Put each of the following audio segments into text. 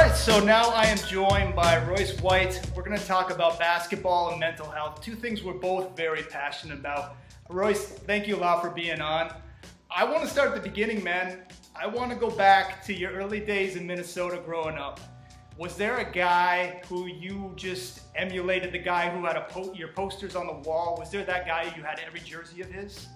right, so now I am joined by Royce White. We're going to talk about basketball and mental health, two things we're both very passionate about. Royce, thank you a lot for being on. I want to start at the beginning, man. I want to go back to your early days in Minnesota growing up. Was there a guy who you just emulated, the guy who had your posters on the wall? Was there that guy you had every jersey of his?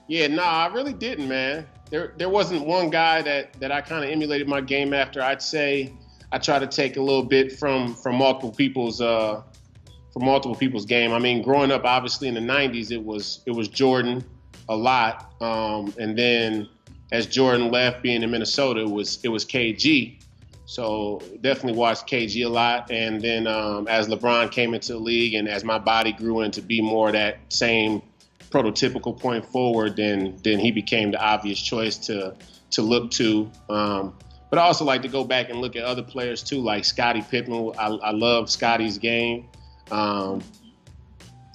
Yeah, nah, I really didn't, man. There wasn't one guy that I kind of emulated my game after. I'd say I try to take a little bit from multiple people's game. I mean, growing up, obviously in the '90s, it was Jordan a lot, and then as Jordan left, being in Minnesota, it was KG. So definitely watched KG a lot, and then as LeBron came into the league, and as my body grew into be more that same prototypical point forward, then he became the obvious choice to look to. But I also like to go back and look at other players too, like Scottie Pippen. I love Scottie's game. I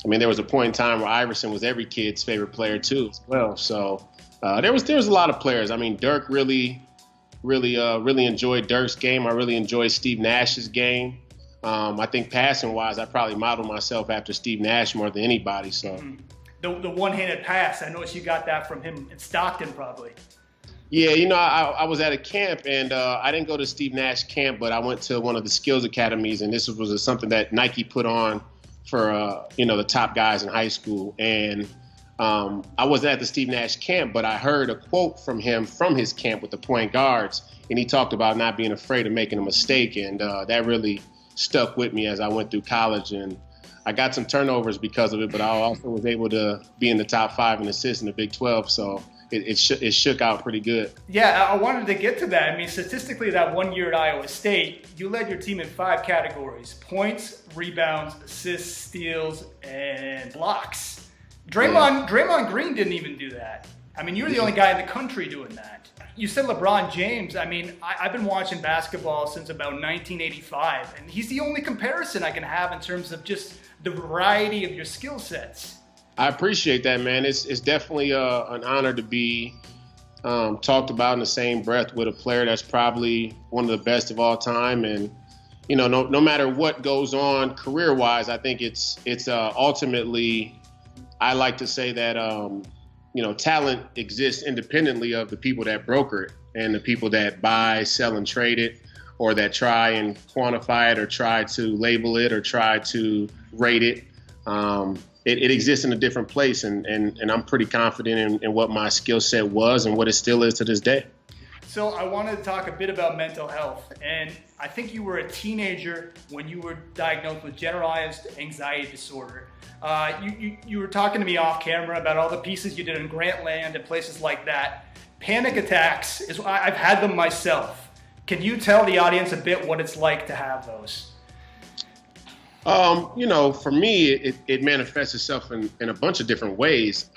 mean, there was a point in time where Iverson was every kid's favorite player too, as well. So there was a lot of players. I mean, Dirk really enjoyed Dirk's game. I really enjoyed Steve Nash's game. I think passing wise, I probably modeled myself after Steve Nash more than anybody. So. Mm-hmm. The one-handed pass, I noticed you got that from him in Stockton probably. Yeah, I was at a camp, and I didn't go to Steve Nash camp, but I went to one of the skills academies, and this was something that Nike put on for, the top guys in high school. And I wasn't at the Steve Nash camp, but I heard a quote from him from his camp with the point guards, and he talked about not being afraid of making a mistake, and that really stuck with me as I went through college. And I got some turnovers because of it, but I also was able to be in the top 5 in assists in the Big 12, so it shook out pretty good. Yeah, I wanted to get to that. I mean, statistically, that 1 year at Iowa State, you led your team in 5 categories: points, rebounds, assists, steals, and blocks. Draymond Green didn't even do that. I mean, you were the only guy in the country doing that. You said LeBron James. I mean, I've been watching basketball since about 1985, and he's the only comparison I can have in terms of just the variety of your skill sets. I appreciate that, man. It's definitely an honor to be talked about in the same breath with a player that's probably one of the best of all time. And, no matter what goes on career-wise, I think it's ultimately, I like to say that, talent exists independently of the people that broker it and the people that buy, sell, and trade it, or that try and quantify it or try to label it or try to rate it. It exists in a different place, and I'm pretty confident in what my skill set was and what it still is to this day. So I wanted to talk a bit about mental health, and I think you were a teenager when you were diagnosed with generalized anxiety disorder. You were talking to me off camera about all the pieces you did in Grantland and places like that. Panic attacks, I've had them myself. Can you tell the audience a bit what it's like to have those? For me, it manifests itself in a bunch of different ways.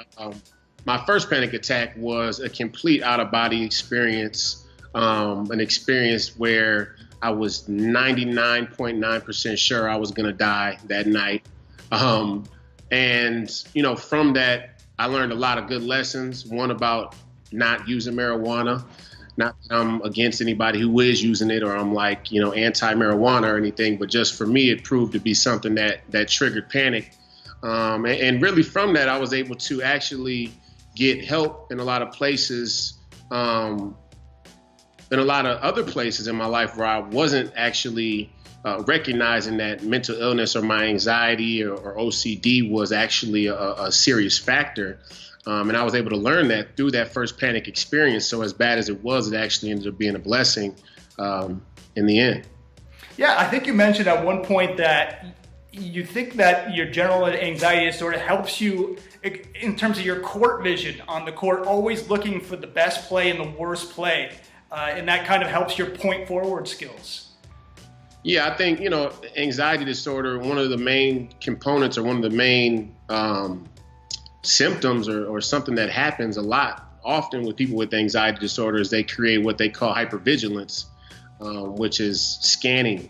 My first panic attack was a complete out-of-body experience, an experience where I was 99.9% sure I was going to die that night. And from that, I learned a lot of good lessons. One about not using marijuana. Not that I'm against anybody who is using it, or I'm like, anti-marijuana or anything, but just for me, it proved to be something that triggered panic. And really from that, I was able to actually get help in a lot of places, in a lot of other places in my life where I wasn't actually recognizing that mental illness or my anxiety or OCD was actually a serious factor. And I was able to learn that through that first panic experience. So as bad as it was, it actually ended up being a blessing in the end. Yeah, I think you mentioned at one point that you think that your general anxiety disorder helps you in terms of your court vision on the court, always looking for the best play and the worst play. And that kind of helps your point forward skills. Yeah, I think, anxiety disorder, one of the main components or one of the main symptoms or something that happens a lot often with people with anxiety disorders, they create what they call hypervigilance, which is scanning,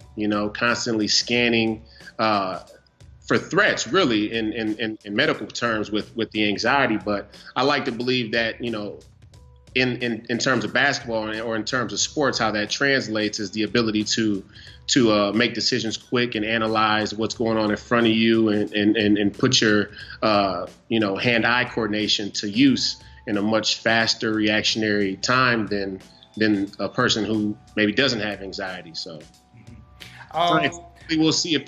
constantly scanning for threats, really, in medical terms with the anxiety. But I like to believe that, in terms of basketball or in terms of sports, how that translates is the ability to make decisions quick and analyze what's going on in front of you and put your hand-eye coordination to use in a much faster reactionary time than a person who maybe doesn't have anxiety. So we'll see if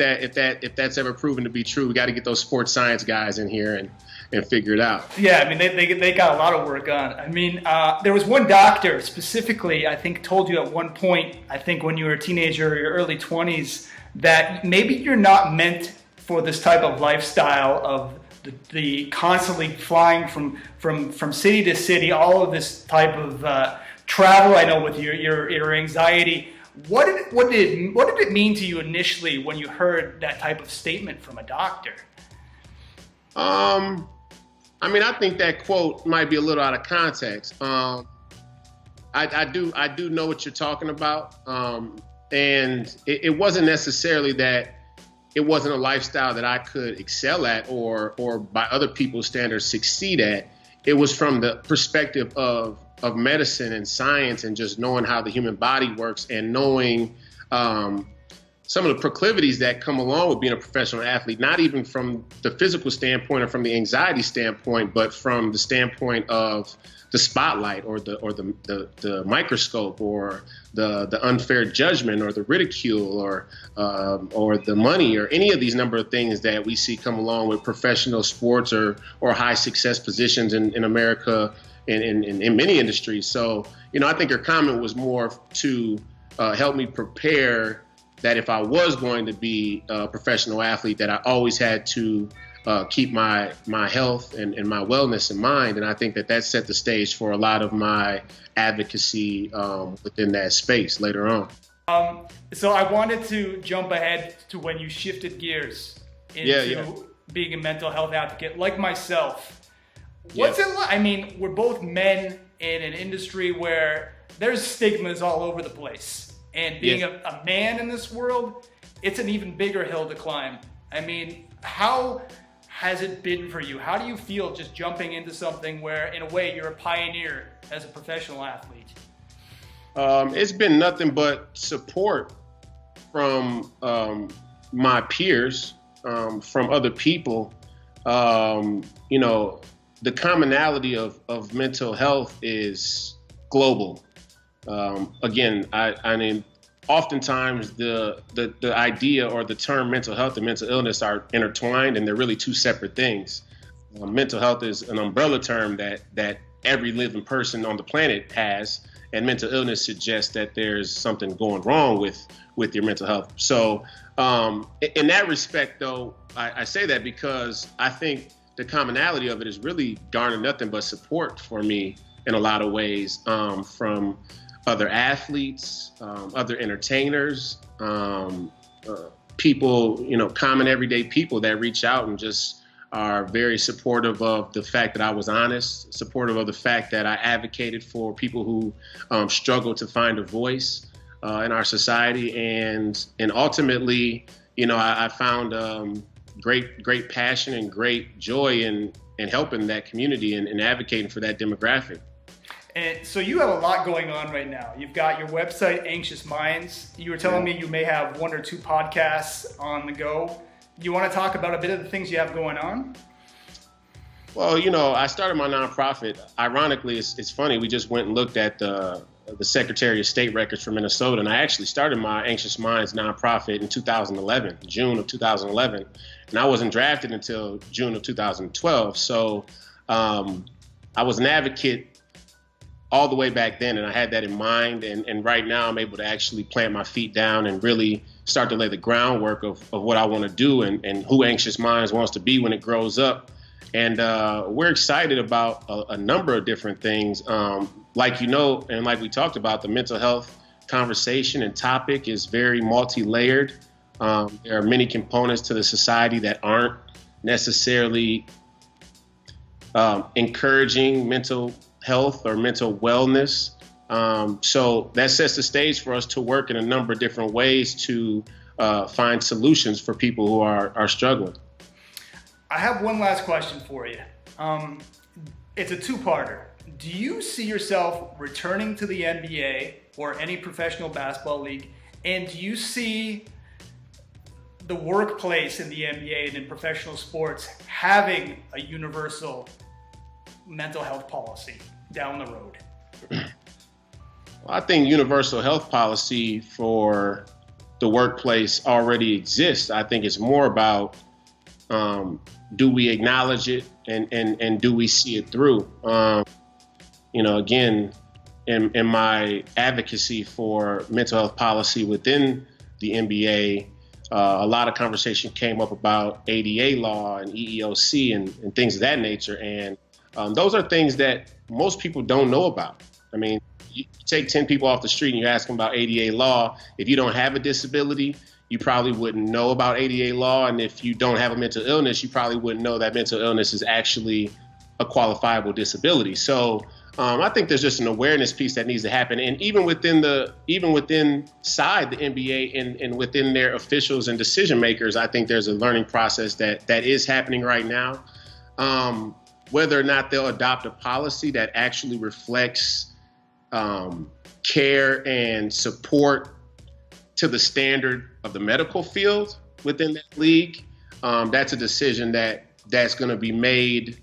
that's ever proven to be true. We got to get those sports science guys in here and figure it out. Yeah, I mean, they got a lot of work on. I mean, there was one doctor specifically, I think, told you at one point, I think when you were a teenager or your early 20s, that maybe you're not meant for this type of lifestyle of the constantly flying from city to city, all of this type of travel. I know with your anxiety. What did it mean to you initially when you heard that type of statement from a doctor? I mean, I think that quote might be a little out of context. I do know what you're talking about. And it wasn't necessarily that it wasn't a lifestyle that I could excel at or by other people's standards succeed at. It was from the perspective of medicine and science and just knowing how the human body works and knowing some of the proclivities that come along with being a professional athlete, not even from the physical standpoint or from the anxiety standpoint, but from the standpoint of the spotlight or the microscope or the unfair judgment or the ridicule or the money or any of these number of things that we see come along with professional sports or high success positions in America in many industries. So, I think your comment was more to help me prepare that if I was going to be a professional athlete, that I always had to keep my health and my wellness in mind. And I think that set the stage for a lot of my advocacy within that space later on. So I wanted to jump ahead to when you shifted gears into being a mental health advocate like myself. What's it like? I mean, we're both men in an industry where there's stigmas all over the place. And being a man in this world, it's an even bigger hill to climb. I mean, how has it been for you? How do you feel just jumping into something where, in a way, you're a pioneer as a professional athlete? It's been nothing but support from my peers, from other people. The commonality of mental health is global. Again, I mean, oftentimes the idea or the term mental health and mental illness are intertwined, and they're really two separate things. Mental health is an umbrella term that every living person on the planet has, and mental illness suggests that there's something going wrong with your mental health. So in that respect, though, I say that because I think the commonality of it is really garnered nothing but support for me in a lot of ways, from other athletes, other entertainers, people, common everyday people that reach out and just are very supportive of the fact that I was honest, supportive of the fact that I advocated for people who struggle to find a voice in our society. And ultimately, I found great passion and great joy in helping that community and advocating for that demographic. And so you have a lot going on right now. You've got your website, Anxious Minds. You were telling me you may have 1 or 2 podcasts on the go. You want to talk about a bit of the things you have going on? Well, I started my nonprofit. Ironically, it's funny. We just went and looked at the Secretary of State records for Minnesota, and I actually started my Anxious Minds nonprofit in 2011, June of 2011, and I wasn't drafted until June of 2012. So I was an advocate all the way back then, and I had that in mind. And right now I'm able to actually plant my feet down and really start to lay the groundwork of what I want to do and who Anxious Minds wants to be when it grows up. And we're excited about a number of different things. Like and like we talked about, the mental health conversation and topic is very multi-layered. There are many components to the society that aren't necessarily encouraging mental health or mental wellness. So that sets the stage for us to work in a number of different ways to find solutions for people who are struggling. I have one last question for you. It's a two-parter. do you see yourself returning to the NBA or any professional basketball league? And do you see the workplace in the NBA and in professional sports having a universal mental health policy down the road? Well, I think universal health policy for the workplace already exists. I think it's more about do we acknowledge it and do we see it through? Again, in my advocacy for mental health policy within the NBA, a lot of conversation came up about ADA law and EEOC and things of that nature. And those are things that most people don't know about. I mean, you take 10 people off the street and you ask them about ADA law. If you don't have a disability, you probably wouldn't know about ADA law. And if you don't have a mental illness, you probably wouldn't know that mental illness is actually a qualifiable disability. So I think there's just an awareness piece that needs to happen. And even within the NBA and within their officials and decision makers, I think there's a learning process that is happening right now. Whether or not they'll adopt a policy that actually reflects care and support to the standard of the medical field within that league, that's a decision that's going to be made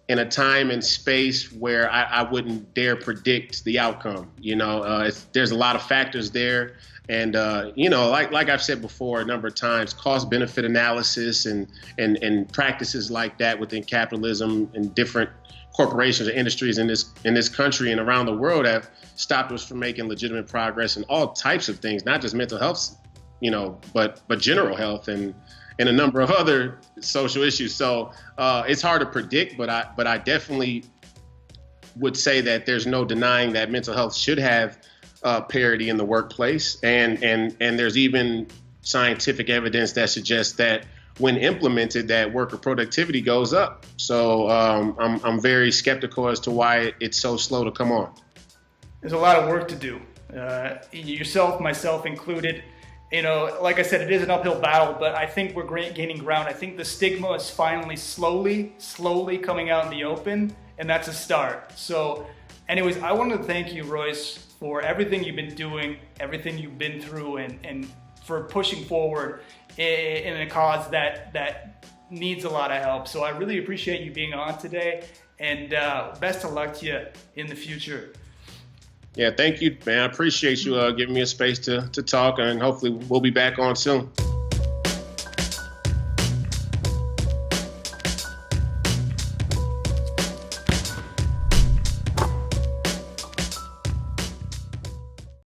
in a time and space where I wouldn't dare predict the outcome. There's a lot of factors there. And, like I've said before a number of times, cost benefit analysis and practices like that within capitalism and different corporations and industries in this country and around the world have stopped us from making legitimate progress in all types of things, not just mental health, but general health and a number of other social issues. So it's hard to predict, but I definitely would say that there's no denying that mental health should have parity in the workplace, and there's even scientific evidence that suggests that when implemented, that worker productivity goes up. So I'm very skeptical as to why it's so slow to come on. There's a lot of work to do. Yourself, myself included. Like I said, it is an uphill battle, but I think we're gaining ground. I think the stigma is finally slowly coming out in the open, and that's a start. So anyways, I wanted to thank you, Royce, for everything you've been doing, everything you've been through, and for pushing forward in a cause that needs a lot of help. So I really appreciate you being on today, and best of luck to you in the future. Yeah, thank you, man. I appreciate you giving me a space to talk, and hopefully we'll be back on soon.